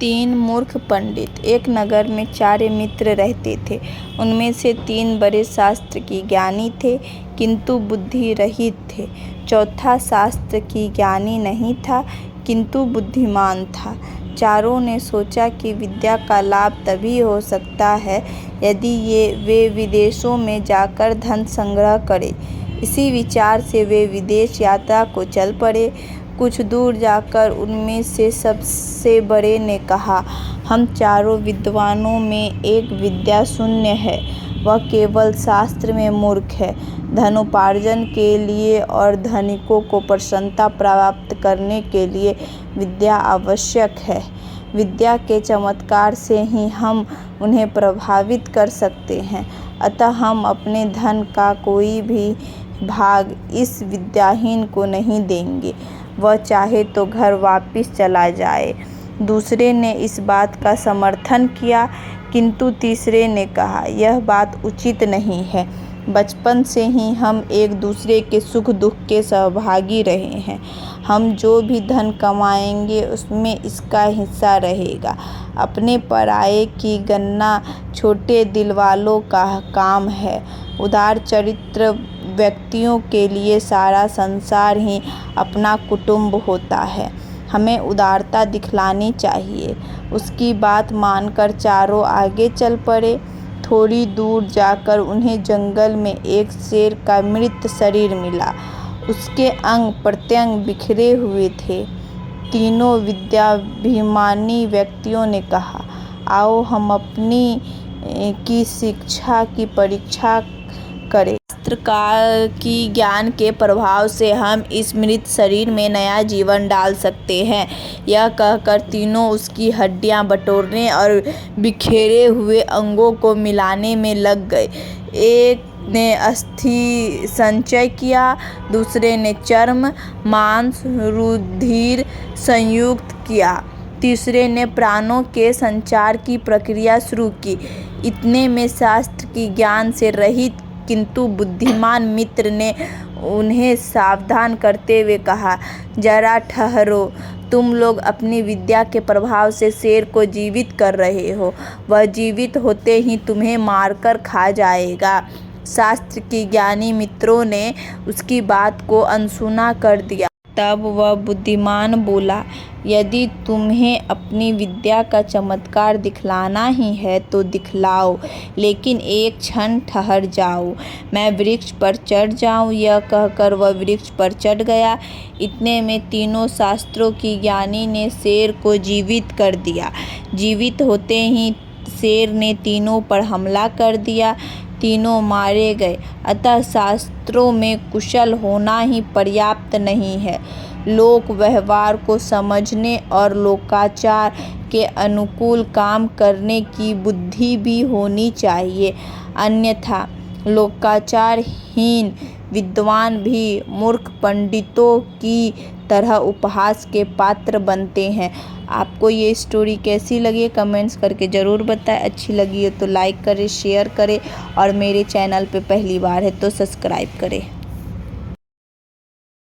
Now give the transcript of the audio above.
तीन मूर्ख पंडित। एक नगर में 4 मित्र रहते थे। उनमें से 3 बड़े शास्त्र के ज्ञानी थे, किंतु बुद्धि रहित थे। चौथा शास्त्र की ज्ञानी नहीं था, किंतु बुद्धिमान था। चारों ने सोचा कि विद्या का लाभ तभी हो सकता है यदि वे विदेशों में जाकर धन संग्रह करें। इसी विचार से वे विदेश यात्रा को चल पड़े। कुछ दूर जाकर उनमें से सबसे बड़े ने कहा, हम चारों विद्वानों में एक विद्या शून्य है, वह केवल शास्त्र में मूर्ख है। धनोपार्जन के लिए और धनिकों को प्रसन्नता प्राप्त करने के लिए विद्या आवश्यक है। विद्या के चमत्कार से ही हम उन्हें प्रभावित कर सकते हैं। अतः हम अपने धन का कोई भी भाग इस विद्याहीन को नहीं देंगे, वह चाहे तो घर वापस चला जाए। दूसरे ने इस बात का समर्थन किया, किंतु तीसरे ने कहा, यह बात उचित नहीं है। बचपन से ही हम एक दूसरे के सुख दुख के सहभागी रहे हैं। हम जो भी धन कमाएंगे उसमें इसका हिस्सा रहेगा। अपने पराये की गणना छोटे दिल वालों का काम है। उदार चरित्र व्यक्तियों के लिए सारा संसार ही अपना कुटुंब होता है। हमें उदारता दिखलानी चाहिए। उसकी बात मानकर चारों आगे चल पड़े। थोड़ी दूर जाकर उन्हें जंगल में एक शेर का मृत शरीर मिला। उसके अंग प्रत्यंग बिखरे हुए थे। तीनों विद्याभिमानी व्यक्तियों ने कहा, आओ हम अपनी की शिक्षा की परीक्षा करें। शास्त्र की ज्ञान के प्रभाव से हम इस मृत शरीर में नया जीवन डाल सकते हैं। यह कहकर तीनों उसकी हड्डियां बटोरने और बिखेरे हुए अंगों को मिलाने में लग गए। एक ने अस्थि संचय किया, दूसरे ने चर्म, मांस, रुधिर संयुक्त किया, तीसरे ने प्राणों के संचार की प्रक्रिया शुरू की। इतने में शास्त्र की ज्ञान से रहित किंतु बुद्धिमान मित्र ने उन्हें सावधान करते हुए कहा, जरा ठहरो, तुम लोग अपनी विद्या के प्रभाव से शेर को जीवित कर रहे हो। वह जीवित होते ही तुम्हें मारकर खा जाएगा। शास्त्र के ज्ञानी मित्रों ने उसकी बात को अनसुना कर दिया। तब वह बुद्धिमान बोला, यदि तुम्हें अपनी विद्या का चमत्कार दिखलाना ही है तो दिखलाओ, लेकिन एक क्षण ठहर जाओ, मैं वृक्ष पर चढ़ जाऊं। यह कहकर वह वृक्ष पर चढ़ गया। इतने में तीनों शास्त्रों की ज्ञानी ने शेर को जीवित कर दिया। जीवित होते ही शेर ने तीनों पर हमला कर दिया। तीनों मारे गए। अतः शास्त्रों में कुशल होना ही पर्याप्त नहीं है, लोक व्यवहार को समझने और लोकाचार के अनुकूल काम करने की बुद्धि भी होनी चाहिए। अन्यथा लोकाचारहीन विद्वान भी मूर्ख पंडितों की तरह उपहास के पात्र बनते हैं। आपको ये स्टोरी कैसी लगी कमेंट्स करके ज़रूर बताएं। अच्छी लगी हो तो लाइक करें, शेयर करें और मेरे चैनल पे पहली बार है तो सब्सक्राइब करें।